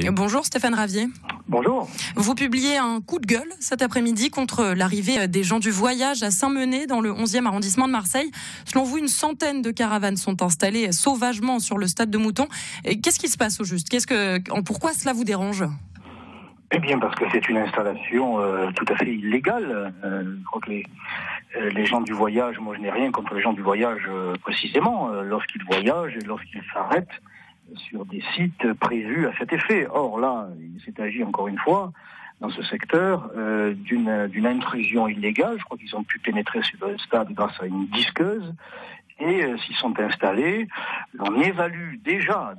Bonjour Stéphane Ravier. Bonjour. Vous publiez un coup de gueule cet après-midi contre l'arrivée des gens du voyage à Saint-Menet dans le 11e arrondissement de Marseille. Selon vous, une centaine de caravanes sont installées sauvagement sur le stade de Mouton. Qu'est-ce qui se passe au juste ? Pourquoi cela vous dérange ? Eh bien parce que c'est une installation tout à fait illégale. Je crois que les gens du voyage, moi je n'ai rien contre les gens du voyage précisément, lorsqu'ils voyagent et lorsqu'ils s'arrêtent sur des sites prévus à cet effet. Or là, il s'est agi encore une fois dans ce secteur d'une intrusion illégale. Je crois qu'ils ont pu pénétrer sur le stade grâce à une disqueuse et s'ils sont installés, on évalue déjà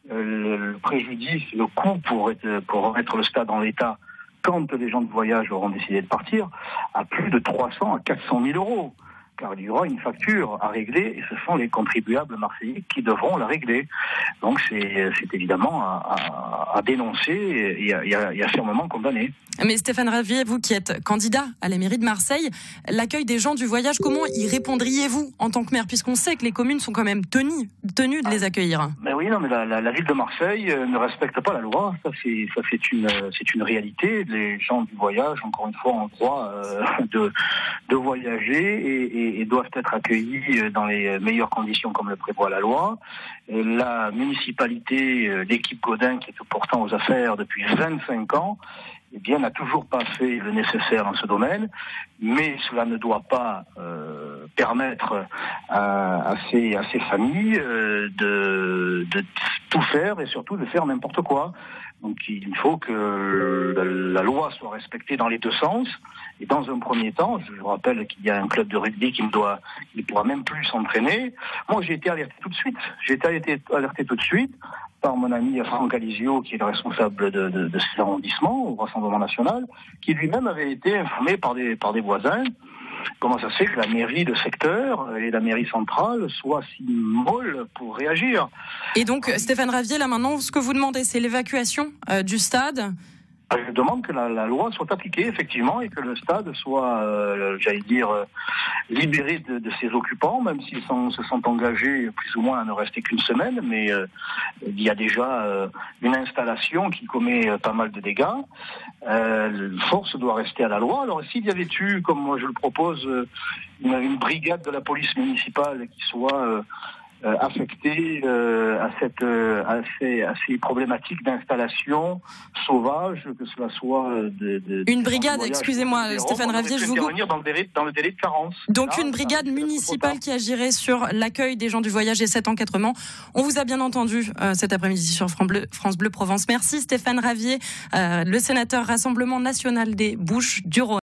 le préjudice, le coût pour remettre le stade en l'état quand les gens de voyage auront décidé de partir à plus de 300 à 400 000 euros. Car il y aura une facture à régler et ce sont les contribuables marseillais qui devront la régler. Donc c'est évidemment à dénoncer et à fermement condamner. Mais Stéphane Ravier, vous qui êtes candidat à la mairie de Marseille, l'accueil des gens du voyage, comment y répondriez-vous en tant que maire, puisqu'on sait que les communes sont quand même tenues de les accueillir? Mais oui, non, mais la ville de Marseille ne respecte pas la loi. Ça c'est une réalité. Les gens du voyage, encore une fois, ont le droit de voyager et doivent être accueillis dans les meilleures conditions comme le prévoit la loi. Et la municipalité, l'équipe Godin qui est pourtant aux affaires depuis 25 ans, eh bien, n'a toujours pas fait le nécessaire dans ce domaine, mais cela ne doit pas permettre à ces familles de tout faire et surtout de faire n'importe quoi. Donc il faut que la loi soit respectée dans les deux sens. Et dans un premier temps, je vous rappelle qu'il y a un club de rugby qui ne pourra même plus s'entraîner. Moi, j'ai été alerté tout de suite. Par mon ami Franck Alizio, qui est le responsable de cet arrondissement au Rassemblement National, qui lui-même avait été informé par des voisins. Comment ça se fait que la mairie de secteur et la mairie centrale soient si molles pour réagir? Et donc, Stéphane Ravier, là maintenant, ce que vous demandez, c'est l'évacuation du stade? Je demande que la loi soit appliquée, effectivement, et que le stade soit, libéré de ses occupants, même s'ils se sont engagés plus ou moins à ne rester qu'une semaine, mais il y a déjà une installation qui commet pas mal de dégâts. Force doit rester à la loi. Alors s'il y avait eu, comme moi je le propose, une brigade de la police municipale qui soit affectés à ces problématiques d'installation sauvage, que cela soit une brigade, excusez-moi Stéphane Ravier, je vous coupe. Dans le délai de carence. Donc une brigade municipale qui agirait sur l'accueil des gens du voyage et cet encadrement. On vous a bien entendu cet après-midi sur France Bleu Provence. Merci Stéphane Ravier, le sénateur Rassemblement National des Bouches-du-Rhône.